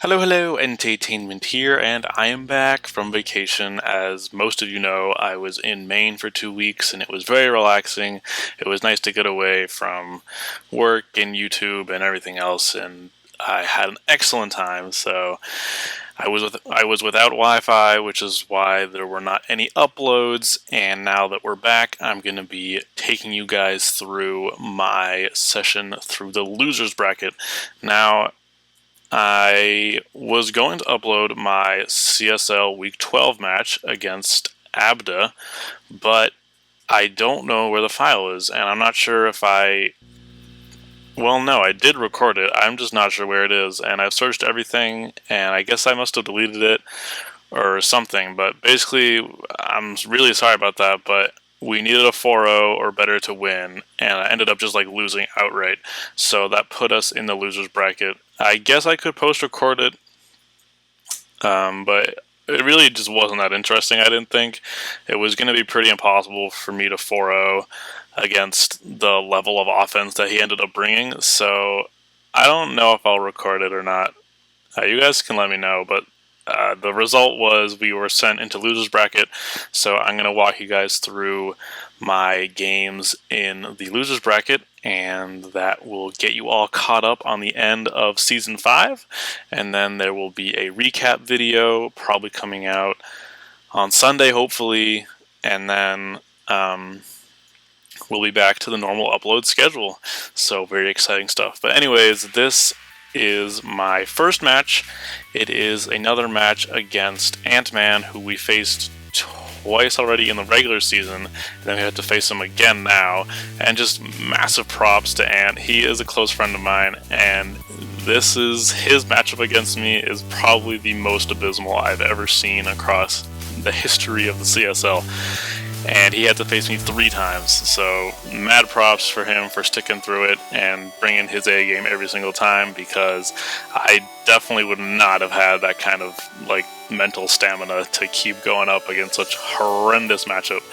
Hello, EnteiTainment here, and I am back from vacation. As most of you know, I was in Maine for 2 weeks, and it was very relaxing. It was nice to get away from work and YouTube and everything else, and I had an excellent time. So I was without Wi-Fi, which is why there were not any uploads. And now that we're back, I'm going to be taking you guys through my session through the losers bracket. Now, I was going to upload my CSL Week 12 match against Abda, but I don't know where the file is, and I'm not sure if well, no, I did record it. I'm just not sure where it is, and I've searched everything, and I guess I must have deleted it or something, but basically, I'm really sorry about that, but we needed a 4-0 or better to win, and I ended up just losing outright. So that put us in the losers bracket. I guess I could post-record it, but it really just wasn't that interesting, I didn't think. It was going to be pretty impossible for me to 4-0 against the level of offense that he ended up bringing, so I don't know if I'll record it or not. You guys can let me know, but the result was we were sent into losers bracket, so I'm going to walk you guys through my games in the losers bracket, and that will get you all caught up on the end of Season 5, and then there will be a recap video probably coming out on Sunday, hopefully, and then we'll be back to the normal upload schedule. So very exciting stuff. But anyways, this is my first match. It is another match against Ant-Man, who we faced twice already in the regular season, and then we have to face him again now. And just massive props to Ant. He is a close friend of mine, and this is his matchup against me is probably the most abysmal I've ever seen across the history of the CSL. And he had to face me 3 times, so mad props for him for sticking through it and bringing his A game every single time, because I definitely would not have had that kind of mental stamina to keep going up against such horrendous matchup.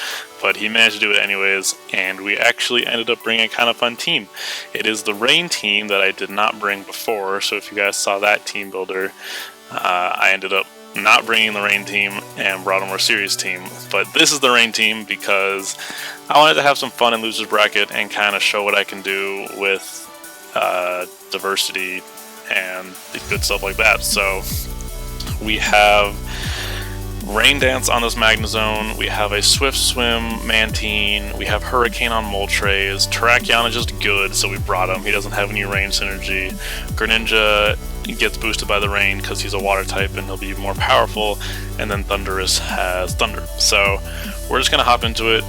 But he managed to do it anyways, and we actually ended up bringing a kind of fun team. It is the Rain team that I did not bring before, so if you guys saw that team builder, I ended up not bringing the Rain team and brought a more serious team. But this is the Rain team because I wanted to have some fun in losers bracket and kind of show what I can do with diversity and good stuff like that. So we have Rain Dance on this Magnezone, we have a Swift Swim Mantine, we have Hurricane on Moltres, Terrakion is just good, so we brought him. He doesn't have any rain synergy. Greninja gets boosted by the rain because he's a water type and he'll be more powerful, and then Thundurus has Thunder. So we're just going to hop into it.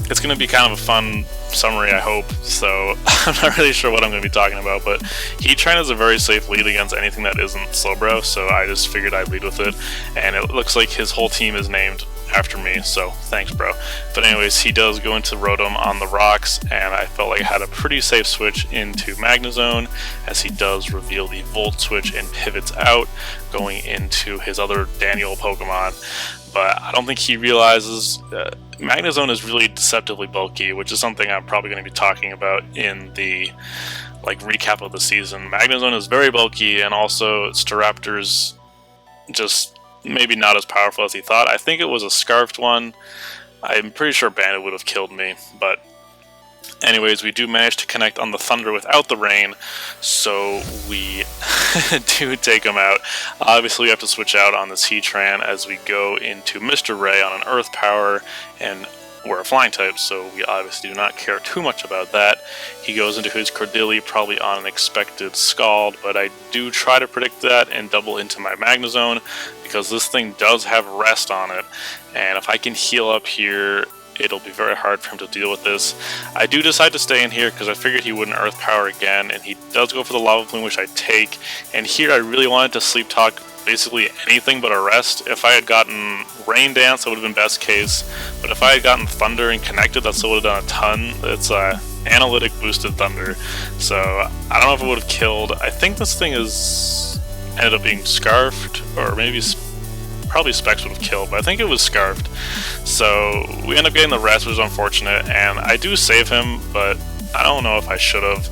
It's going to be kind of a fun summary, I hope, so I'm not really sure what I'm going to be talking about, but Heatran is a very safe lead against anything that isn't Slowbro, so I just figured I'd lead with it, and it looks like his whole team is named after me, so thanks, bro. But anyways, he does go into Rotom on the rocks, and I felt like I had a pretty safe switch into Magnezone, as he does reveal the Volt switch and pivots out, going into his other Daniel Pokemon. But I don't think he realizes Magnezone is really deceptively bulky, which is something I'm probably going to be talking about in the recap of the season. Magnezone is very bulky, and also Staraptor's just maybe not as powerful as he thought. I think it was a Scarfed one. I'm pretty sure Bandit would have killed me, but anyways, we do manage to connect on the Thunder without the rain, so we do take him out. Obviously, we have to switch out on this Heatran as we go into Mr. Ray on an Earth Power, and we're a Flying type, so we obviously do not care too much about that. He goes into his Cordilli probably on an expected Scald, but I do try to predict that and double into my Magnezone, because this thing does have Rest on it, and if I can heal up here, it'll be very hard for him to deal with this. I do decide to stay in here because I figured he wouldn't Earth Power again, and he does go for the Lava Plume, which I take. And here I really wanted to Sleep Talk basically anything but a Rest. If I had gotten Rain Dance, that would have been best case. But if I had gotten Thunder and connected, that still would have done a ton. It's analytic boosted Thunder. So I don't know if it would have killed. I think this thing ended up being Scarfed, or maybe probably Specs would have killed, but I think it was Scarfed. So we end up getting the Rest, which is unfortunate, and I do save him, but I don't know if I should have.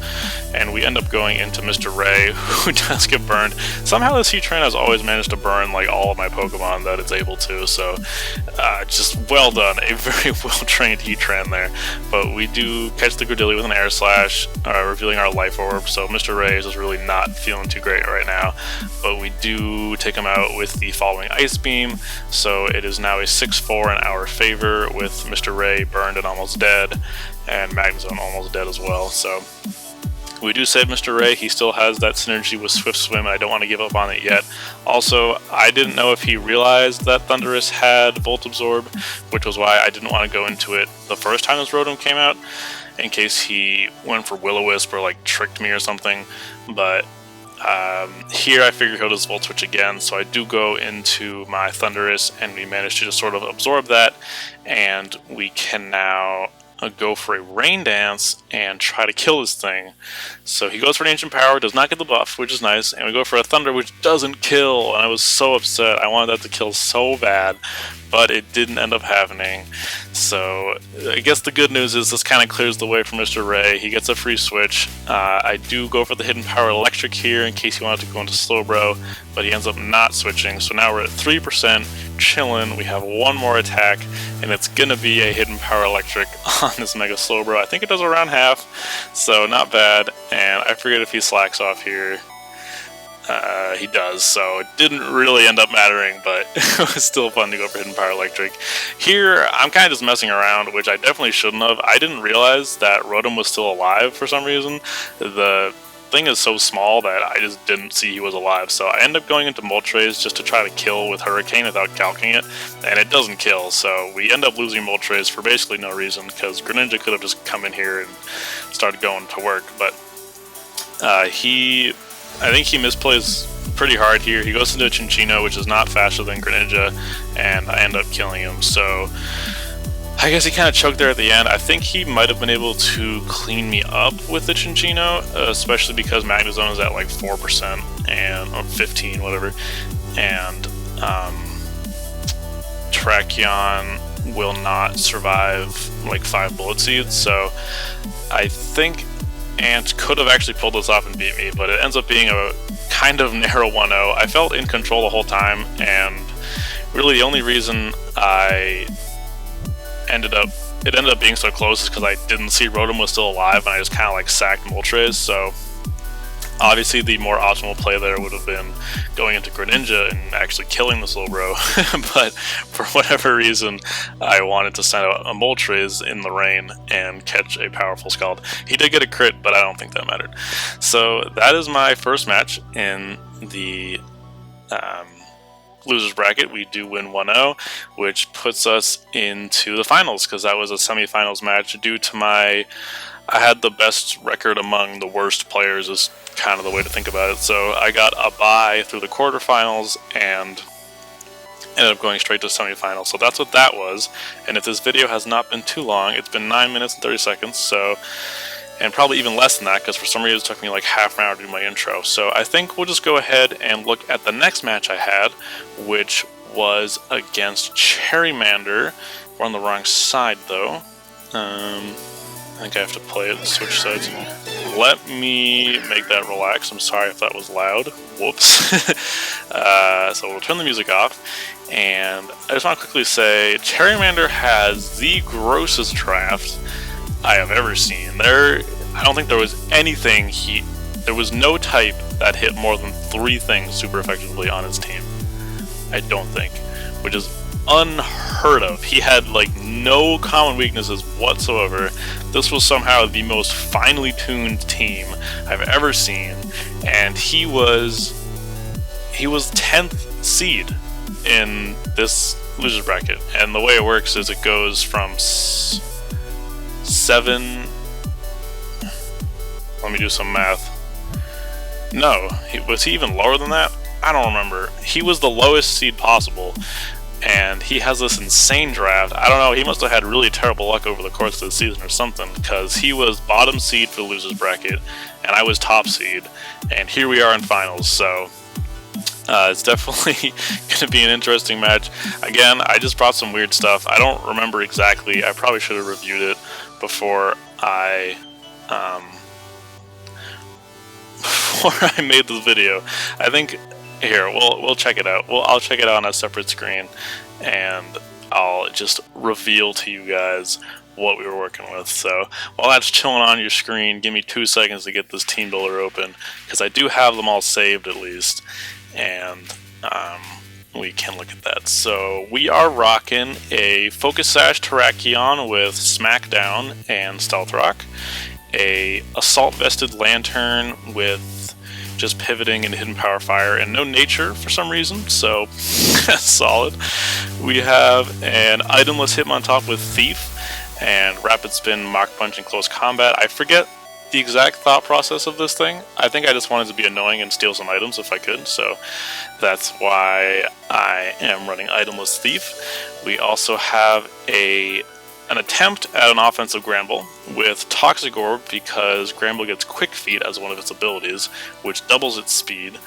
and we end up going into Mr. Ray, who does get burned. Somehow this Heat Train has always managed to burn like all of my Pokemon that it's able to, so just well done, a very well trained Heat Train there. But we do catch the Gradilli with an Air Slash, revealing our Life Orb, so Mr. Ray is just really not feeling too great right now. But we do take him out with the following Ice Beam, so it is now a 6-4 in our favor, with Mr. Ray burned and almost dead, and Magnezone almost dead as well. So we do save Mr. Ray. He still has that synergy with Swift Swim, and I don't want to give up on it yet. Also, I didn't know if he realized that Thundurus had Volt Absorb, which was why I didn't want to go into it the first time this Rotom came out, in case he went for Will-O-Wisp or like tricked me or something. But here I figure he'll just Volt Switch again, so I do go into my Thundurus, and we manage to just sort of absorb that, and we can now go for a Rain Dance and try to kill this thing. So he goes for an Ancient Power, does not get the buff, which is nice, and we go for a Thunder, which doesn't kill, and I was so upset. I wanted that to kill so bad, but it didn't end up happening. So I guess the good news is this kind of clears the way for Mr. Ray. He gets a free switch. I do go for the Hidden Power Electric here in case he wanted to go into Slowbro, but he ends up not switching. So now we're at 3%, chilling. We have one more attack, and it's gonna be a Hidden Power Electric on this Mega Slowbro. I think it does around half, so not bad. And I forget if he slacks off here. He does, so it didn't really end up mattering, but it was still fun to go for Hidden Power Electric. Here, I'm kind of just messing around, which I definitely shouldn't have. I didn't realize that Rotom was still alive for some reason. The thing is so small that I just didn't see he was alive, so I end up going into Moltres just to try to kill with Hurricane without calcing it, and it doesn't kill, so we end up losing Moltres for basically no reason, because Greninja could have just come in here and started going to work, but I think he misplays pretty hard here. He goes into Chinchino, which is not faster than Greninja, and I end up killing him. So I guess he kind of choked there at the end. I think he might have been able to clean me up with the Chinchino, especially because Magnezone is at like 4% and or 15, whatever, and Tracheon will not survive like 5 Bullet Seeds. So I think Ant could have actually pulled this off and beat me, but it ends up being a kind of narrow 1-0. I felt in control the whole time, and really the only reason it ended up being so close is because I didn't see Rotom was still alive, and I just kind of like sacked Moltres. So obviously the more optimal play there would have been going into Greninja and actually killing the Slowbro, but for whatever reason I wanted to send out a Moltres in the rain and catch a powerful Scald. He did get a crit, but I don't think that mattered. So that is my first match in the losers bracket. We do win 1-0, which puts us into the finals, because that was a semifinals match due to I had the best record among the worst players, is kind of the way to think about it. So I got a bye through the quarterfinals and ended up going straight to semifinals. So that's what that was. And if this video has not been too long, it's been 9 minutes and 30 seconds. So, and probably even less than that, because for some reason it took me like half an hour to do my intro. So I think we'll just go ahead and look at the next match I had, which was against Cherrymander. We're on the wrong side though. I think I have to play it and switch sides. Let me make that relax. I'm sorry if that was loud. Whoops. So we'll turn the music off. And I just want to quickly say, Cherrymander has the grossest draft I have ever seen. I don't think there was anything there was no type that hit more than 3 things super effectively on his team. I don't think. Which is unheard of. He had like no common weaknesses whatsoever. This was somehow the most finely tuned team I've ever seen, and he was 10th seed in this losers bracket. And the way it works is it goes from 7. Let me do some math. No, was he even lower than that? I don't remember. He was the lowest seed possible. And he has this insane draft. I don't know, he must have had really terrible luck over the course of the season or something, because he was bottom seed for the losers bracket, and I was top seed, and here we are in finals. So it's definitely going to be an interesting match. Again, I just brought some weird stuff. I don't remember exactly. I probably should have reviewed it before I before I made this video. I think here we'll check it out. I'll check it out on a separate screen, and I'll just reveal to you guys what we were working with. So while that's chilling on your screen, give me 2 seconds to get this team builder open, because I do have them all saved at least, and we can look at that. So we are rocking a Focus Sash Terrakion with Smackdown and Stealth Rock, a Assault Vested Lantern with just pivoting and hidden power fire and no nature for some reason, so solid. We have an itemless Hitmontop with Thief and Rapid Spin, Mach Punch, and Close Combat. I forget the exact thought process of this thing. I think I just wanted to be annoying and steal some items if I could, so that's why I am running itemless Thief. We also have an attempt at an offensive Gramble with Toxic Orb, because Gramble gets Quick Feet as one of its abilities, which doubles its speed,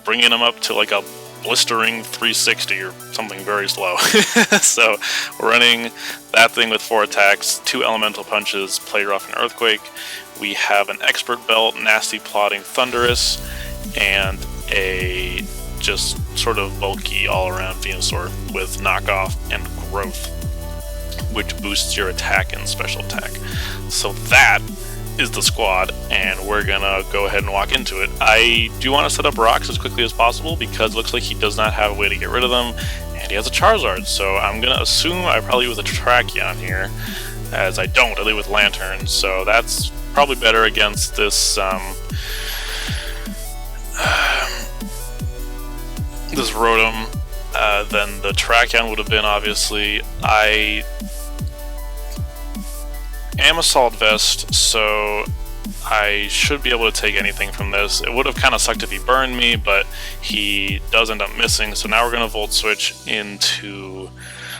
bringing him up to like a blistering 360 or something very slow. So we're running that thing with 4 attacks, 2 elemental punches, Play Rough and Earthquake. We have an Expert Belt, Nasty Plotting Thunderous, and a just sort of bulky all-around Venusaur with Knockoff and Growth, which boosts your attack and special attack. So that is the squad, and we're gonna go ahead and walk into it. I do want to set up rocks as quickly as possible, because it looks like he does not have a way to get rid of them, and he has a Charizard, so I'm gonna assume I probably use a Terrakion here, as I don't, I lead with Lantern, so that's probably better against this this Rotom than the Terrakion would have been, obviously. I am Assault Vest, so I should be able to take anything from this. It would have kind of sucked if he burned me, but he does end up missing, so now we're going to Volt Switch into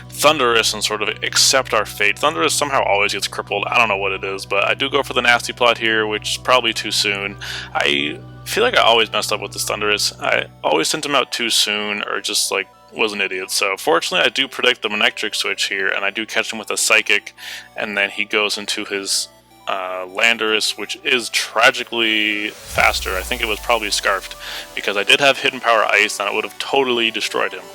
Thunderous and sort of accept our fate. Thunderous somehow always gets crippled. I don't know what it is, but I do go for the Nasty Plot here, which is probably too soon. I feel like I always messed up with this Thunderous. I always sent him out too soon, or just like was an idiot. So fortunately I do predict the Manectric switch here, and I do catch him with a Psychic, and then he goes into his Landorus, which is tragically faster. I think it was probably Scarfed, because I did have Hidden Power Ice and it would have totally destroyed him.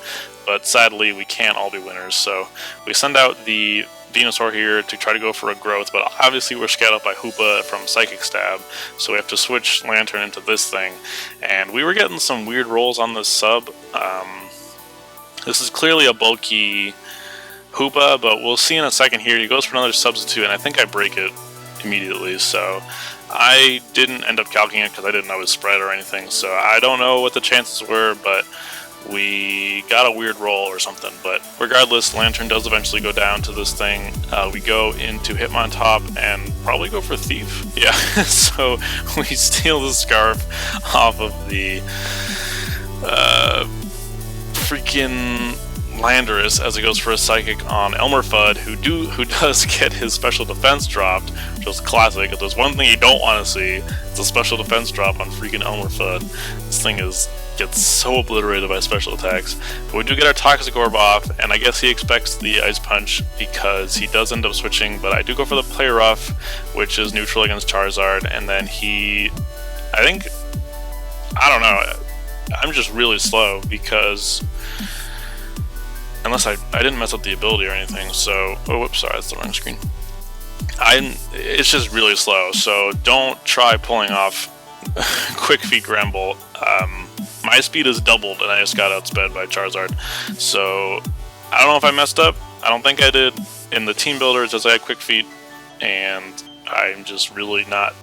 But sadly we can't all be winners, so we send out the Venusaur here to try to go for a Growth, but obviously we're scaled up by Hoopa from Psychic Stab, so we have to switch Lantern into this thing. And we were getting some weird rolls on this sub. This is clearly a bulky Hoopa, but we'll see in a second here. He goes for another substitute, and I think I break it immediately, so I didn't end up calculating it because I didn't know his spread or anything, so I don't know what the chances were, but we got a weird roll or something. But regardless, Lantern does eventually go down to this thing. We go into Hitmontop and probably go for Thief. Yeah, so we steal the Scarf off of the freaking Landorus as it goes for a Psychic on Elmer Fudd, who does get his special defense dropped, which is classic. If there's one thing you don't want to see, it's a special defense drop on freaking Elmer Fudd. This thing gets so obliterated by special attacks. But we do get our Toxic Orb off, and I guess he expects the Ice Punch because he does end up switching, but I do go for the Play Rough, which is neutral against Charizard, and then I don't know, I'm just really slow because unless I didn't mess up the ability or anything, so oh whoops, sorry, that's the wrong screen. It's just really slow, so don't try pulling off Quick Feet Gramble. My speed is doubled and I just got outsped by Charizard, so I don't know if I messed up. I don't think I did. In the team builder it says I had Quick Feet, and I'm just really not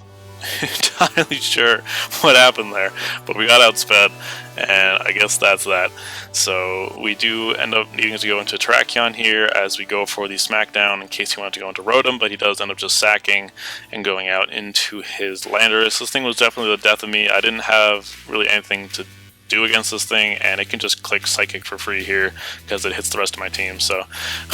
entirely sure what happened there, but we got outsped, and I guess that's that. So we do end up needing to go into Terrakion here as we go for the Smackdown in case he wanted to go into Rotom, but he does end up just sacking and going out into his Landorus. This thing was definitely the death of me. I didn't have really anything to do against this thing, and it can just click Psychic for free here because it hits the rest of my team. So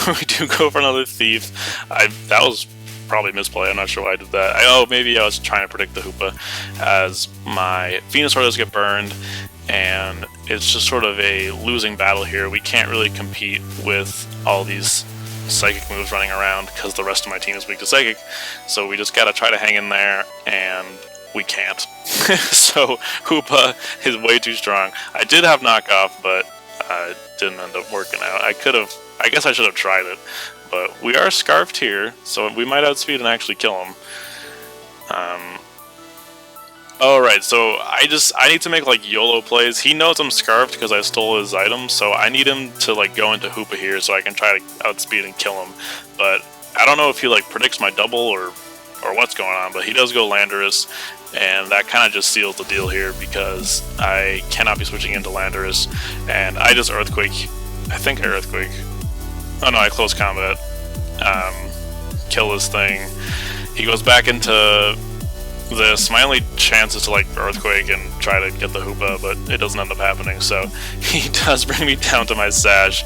we do go for another Thief. That was probably misplay, I'm not sure why I did that. Maybe I was trying to predict the Hoopa, as my Venusaur does get burned, and it's just sort of a losing battle here. We can't really compete with all these Psychic moves running around because the rest of my team is weak to Psychic, so we just gotta try to hang in there, and we can't. So Hoopa is way too strong. I did have knockoff, but it didn't end up working out. I guess I should have tried it. But we are scarfed here, so we might outspeed and actually kill him. Alright, so I need to make like YOLO plays. He knows I'm scarfed because I stole his item, so I need him to like go into Hoopa here so I can try to outspeed and kill him. But I don't know if he like predicts my double or what's going on, but he does go Landorus, and that kind of just seals the deal here because I cannot be switching into Landorus, and I just Earthquake. I think I Earthquake. Oh no, I close combat. Kill this thing. He goes back into this. My only chance is to like Earthquake and try to get the Hoopa, but it doesn't end up happening, so he does bring me down to my Sash,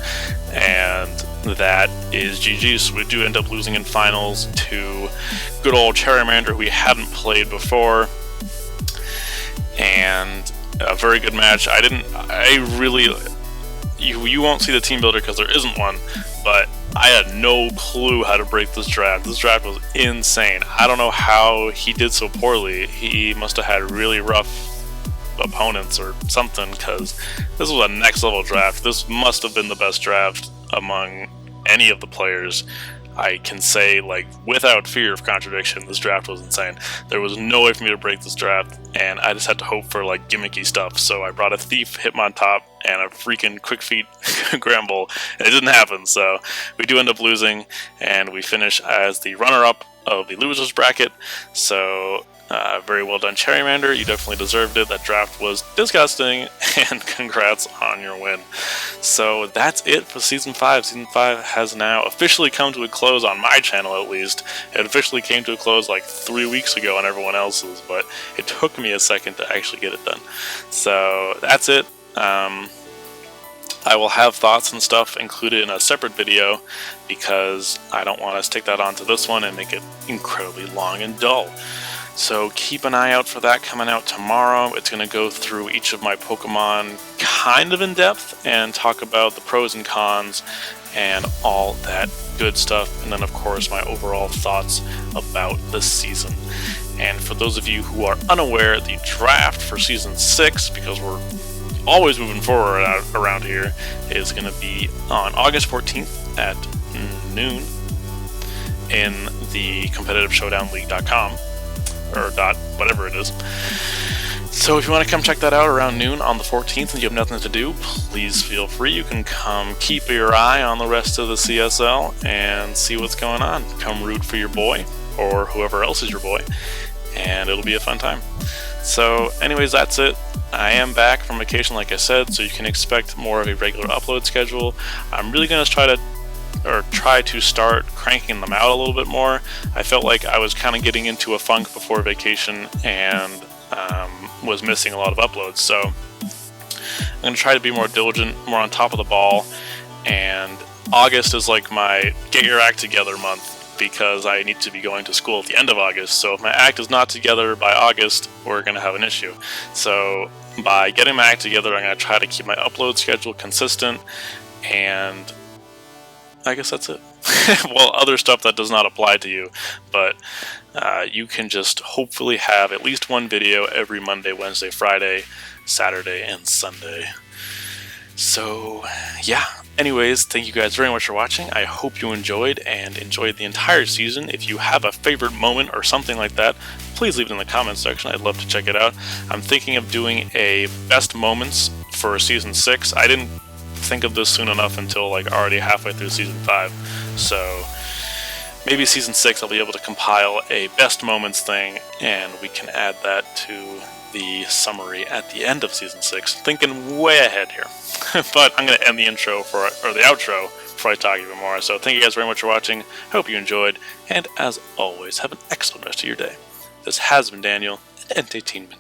and that is GG. So we do end up losing in finals to good old Charmander, who we hadn't played before, and a very good match. You won't see the team builder because there isn't one, but I had no clue how to break this draft. This draft was insane. I don't know how he did so poorly. He must have had really rough opponents or something, because this was a next level draft. This must have been the best draft among any of the players. I can say, like, without fear of contradiction, this draft was insane. There was no way for me to break this draft, and I just had to hope for, like, gimmicky stuff. So I brought a Thief, Hitmontop, and a freaking Quick Feet Gramble, and it didn't happen. So we do end up losing, and we finish as the runner-up of the losers bracket. So very well done, Charmander. You definitely deserved it. That draft was disgusting, and congrats on your win. So that's it for Season 5. Season 5 has now officially come to a close on my channel, at least. It officially came to a close like 3 weeks ago on everyone else's, but it took me a second to actually get it done. So that's it. I will have thoughts and stuff included in a separate video because I don't want to take that onto this one and make it incredibly long and dull. So keep an eye out for that coming out tomorrow. It's going to go through each of my Pokemon kind of in depth and talk about the pros and cons and all that good stuff. And then of course my overall thoughts about the season. And for those of you who are unaware, the draft for Season 6, because we're always moving forward around here, is going to be on August 14th at noon in the competitiveshowdownleague.com. or whatever it is. So if you want to come check that out around noon on the 14th and you have nothing to do, please feel free. You can come keep your eye on the rest of the CSL and see what's going on. Come root for your boy, or whoever else is your boy, and it'll be a fun time. So anyways, that's it. I am back from vacation, like I said, so you can expect more of a regular upload schedule. I'm really going to try to start cranking them out a little bit more. I felt like I was kind of getting into a funk before vacation and was missing a lot of uploads, so I'm going to try to be more diligent, more on top of the ball. And August is like my get your act together month, because I need to be going to school at the end of August. So if my act is not together by August, we're going to have an issue. So by getting my act together, I'm going to try to keep my upload schedule consistent, and I guess that's it. Well, other stuff that does not apply to you, but you can just hopefully have at least one video every Monday, Wednesday, Friday, Saturday, and Sunday. So, yeah. Anyways, thank you guys very much for watching. I hope you enjoyed the entire season. If you have a favorite moment or something like that, please leave it in the comments section. I'd love to check it out. I'm thinking of doing a best moments for Season 6. I didn't think of this soon enough until like already halfway through Season 5. So maybe Season 6 I'll be able to compile a best moments thing, and we can add that to the summary at the end of Season 6. Thinking way ahead here. But I'm going to end the intro or the outro before I talk even more. So thank you guys very much for watching. Hope you enjoyed, and as always, have an excellent rest of your day. This has been Daniel at EnteiTainment.